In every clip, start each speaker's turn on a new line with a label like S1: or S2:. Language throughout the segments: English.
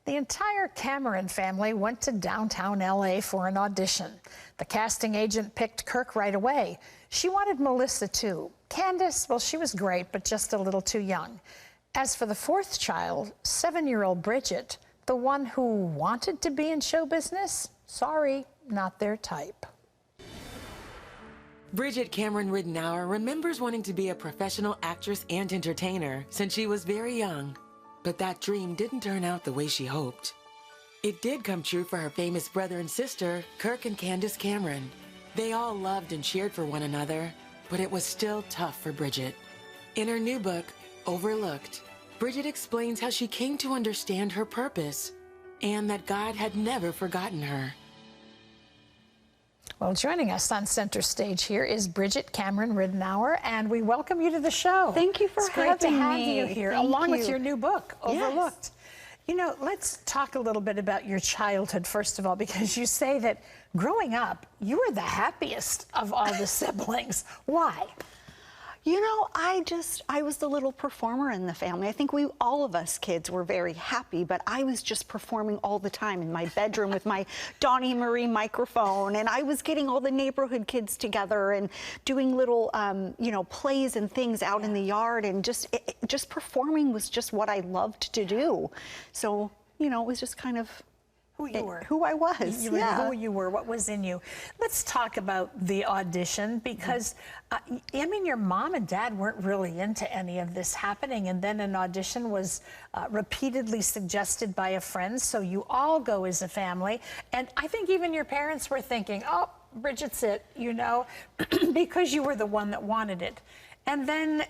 S1: The entire Cameron family went to downtown LA for an audition. The casting agent picked Kirk right away. She wanted Melissa too. Candice, well, she was great, but just a little too young. As for the fourth child, 7-year-old Bridgette, the one who wanted to be in show business, sorry, not their type.
S2: Bridgette Cameron Ridenour remembers wanting to be a professional actress and entertainer since she was very young. But that dream didn't turn out the way she hoped. It did come true for her famous brother and sister, Kirk and Candice Cameron. They all loved and cheered for one another, but it was still tough for Bridgette. In her new book, Overlooked, Bridgette explains how she came to understand her purpose and that God had never forgotten her.
S1: Well, joining us on center stage here is Bridgette Cameron Ridenour, and we welcome you to the show.
S3: Thank you for having me.
S1: It's great to have you here, along with your new book, Overlooked.
S3: Yes.
S1: You know, let's talk a little bit about your childhood, first of all, because you say that growing up, you were the happiest of all the siblings. Why?
S3: You know, I was the little performer in the family. I think all of us kids were very happy, but I was just performing all the time in my bedroom with my Donnie Marie microphone, and I was getting all the neighborhood kids together and doing little, you know, plays and things out in the yard, and just performing was just what I loved to do. So, you know, it was just kind of
S1: who you were.
S3: Who I was,
S1: Who you were, what was in you. Let's talk about the audition, because, I mean, your mom and dad weren't really into any of this happening, and then an audition was repeatedly suggested by a friend, so you all go as a family, and I think even your parents were thinking, oh, Bridgette's it, you know, because you were the one that wanted it. And then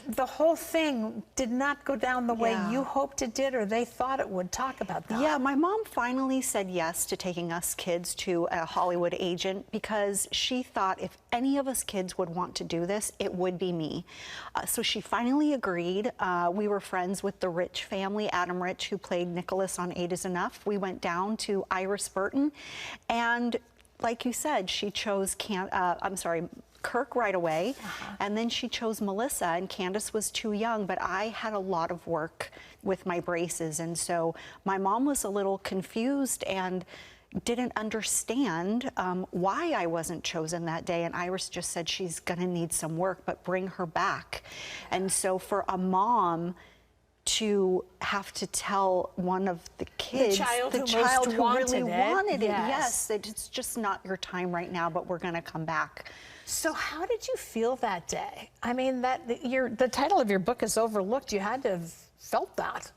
S1: the whole thing did not go down the way you hoped it did, or they thought it would. Talk about that.
S3: Yeah, my mom finally said yes to taking us kids to a Hollywood agent, because she thought if any of us kids would want to do this, it would be me. So she finally agreed. We were friends with the Rich family, Adam Rich, who played Nicholas on 8 is Enough. We went down to Iris Burton, and like you said, she chose Kirk right away, and then she chose Melissa, and Candice was too young, but I had a lot of work with my braces, and so my mom was a little confused and didn't understand why I wasn't chosen that day, and Iris just said she's gonna need some work, but bring her back. And so for a mom to have to tell one of the kids, the child who really wanted it, yes, that it's just not your time right now, but we're gonna come back.
S1: So how did you feel that day? I mean, the title of your book is Overlooked. You had to have felt that.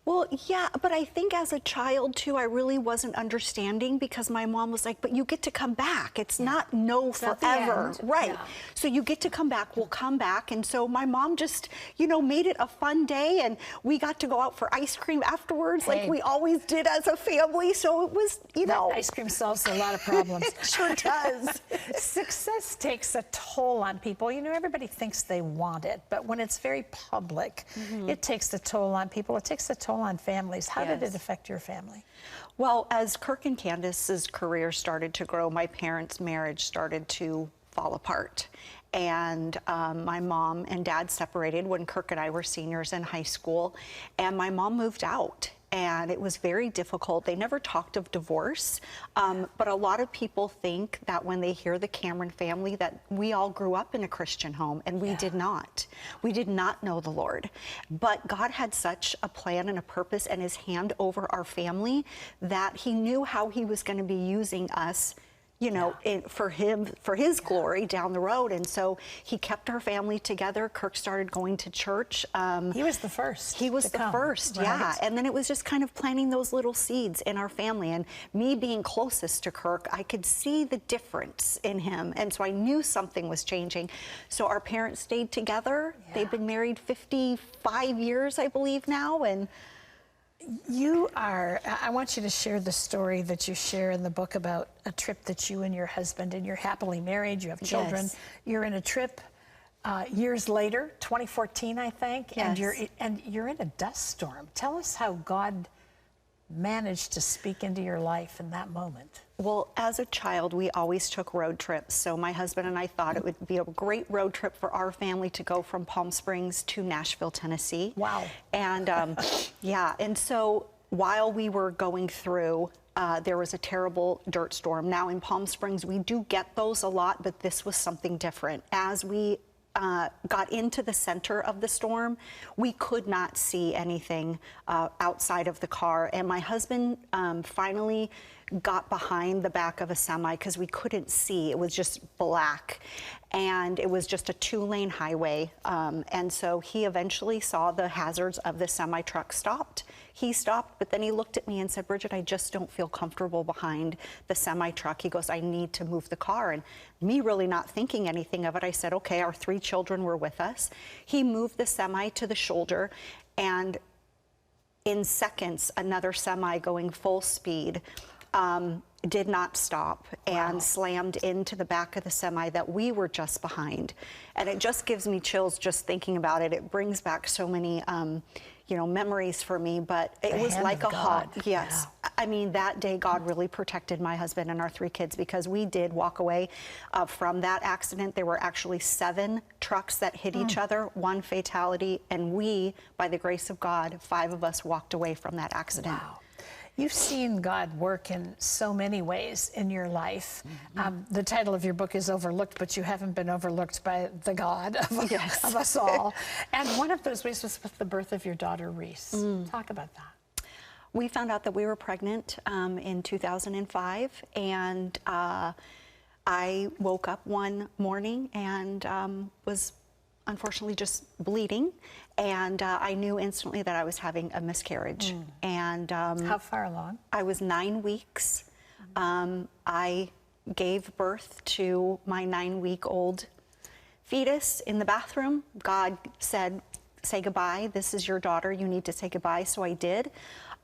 S3: Well, yeah, but I think as a child, too, I really wasn't understanding, because my mom was like, but you get to come back. It's not no forever. Right. Yeah. So you get to come back. We'll come back. And so my mom just, you know, made it a fun day, and we got to go out for ice cream afterwards, like we always did as a family. So it was, you know.
S1: Ice cream solves a lot of problems.
S3: It sure does.
S1: Success takes a toll on people. You know, everybody thinks they want it, but when it's very public, it takes a toll on people. It takes a toll on families. How did it affect your family?
S3: Well, as Kirk and Candice's career started to grow, my parents' marriage started to fall apart. And my mom and dad separated when Kirk and I were seniors in high school, and my mom moved out. And it was very difficult. They never talked of divorce, but a lot of people think that when they hear the Cameron family that we all grew up in a Christian home, and we did not. We did not know the Lord. But God had such a plan and a purpose and his hand over our family that he knew how he was going to be using us, you know, for his glory down the road. And so he kept our family together. Kirk started going to church.
S1: He was the first.
S3: He was the first, yeah. And then it was just kind of planting those little seeds in our family. And me being closest to Kirk, I could see the difference in him. And so I knew something was changing. So our parents stayed together. They've been married 55 years, I believe now. And
S1: I want you to share the story that you share in the book about a trip that you and your husband, and you're happily married, you have children. You're in a trip years later, 2014, I think, and you're in a dust storm. Tell us how God managed to speak into your life in that moment?
S3: Well, as a child, we always took road trips. So my husband and I thought it would be a great road trip for our family to go from Palm Springs to Nashville, Tennessee.
S1: Wow.
S3: And yeah, and so while we were going through, there was a terrible dirt storm. Now in Palm Springs, we do get those a lot, but this was something different. As we got into the center of the storm, we could not see anything outside of the car. And my husband finally got behind the back of a semi because we couldn't see. It was just black. And it was just a 2-lane highway. And so he eventually saw the hazards of the semi truck stopped. He stopped, but then he looked at me and said, Bridgette, I just don't feel comfortable behind the semi truck. He goes, I need to move the car. And me really not thinking anything of it, I said, okay, our 3 children were with us. He moved the semi to the shoulder, and in seconds, another semi going full speed did not stop and slammed into the back of the semi that we were just behind. And it just gives me chills just thinking about it. It brings back so many you know, memories for me, but it was like a hawk. Yes. Yeah. I mean, that day, God really protected my husband and our 3 kids, because we did walk away from that accident. There were actually 7 trucks that hit each other, 1 fatality, and we, by the grace of God, 5 of us walked away from that accident.
S1: Wow. You've seen God work in so many ways in your life. The title of your book is Overlooked, but you haven't been overlooked by the God of, of us all. And one of those ways was with the birth of your daughter, Reese. Talk about that.
S3: We found out that we were pregnant in 2005, and I woke up one morning and was unfortunately just bleeding, and I knew instantly that I was having a miscarriage. And
S1: how far along?
S3: I was 9 weeks. I gave birth to my 9-week-old fetus in the bathroom. God said, say goodbye. This is your daughter. You need to say goodbye. So I did.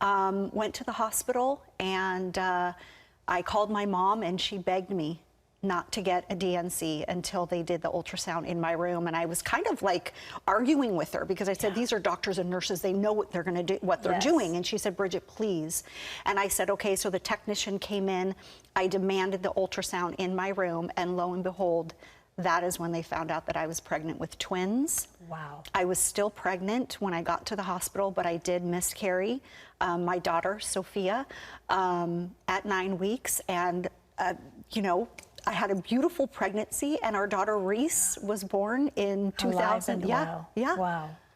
S3: Went to the hospital, and I called my mom, and she begged me not to get a DNC until they did the ultrasound in my room. And I was kind of like arguing with her, because I said, these are doctors and nurses, they know what they're going to do, what they're doing. And she said, Bridgette, please. And I said, okay. So the technician came in, I demanded the ultrasound in my room, and lo and behold, that is when they found out that I was pregnant with twins.
S1: Wow.
S3: I was still pregnant when I got to the hospital, but I did miscarry my daughter, Sophia, at 9 weeks. And, you know, I had a beautiful pregnancy, and our daughter Reese was born in 2000.
S1: Wow.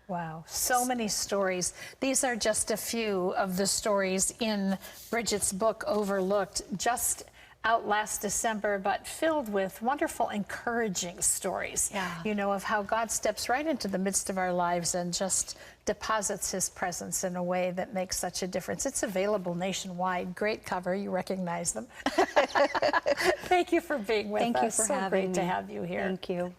S1: Wow. So many stories. These are just a few of the stories in Bridgette's book, Overlooked, just out last December, but filled with wonderful, encouraging stories, you know, of how God steps right into the midst of our lives and just deposits his presence in a way that makes such a difference. It's available nationwide. Great cover. You recognize them. Thank you for being with us.
S3: Thank you for having me.
S1: Great to have you here.
S3: Thank you.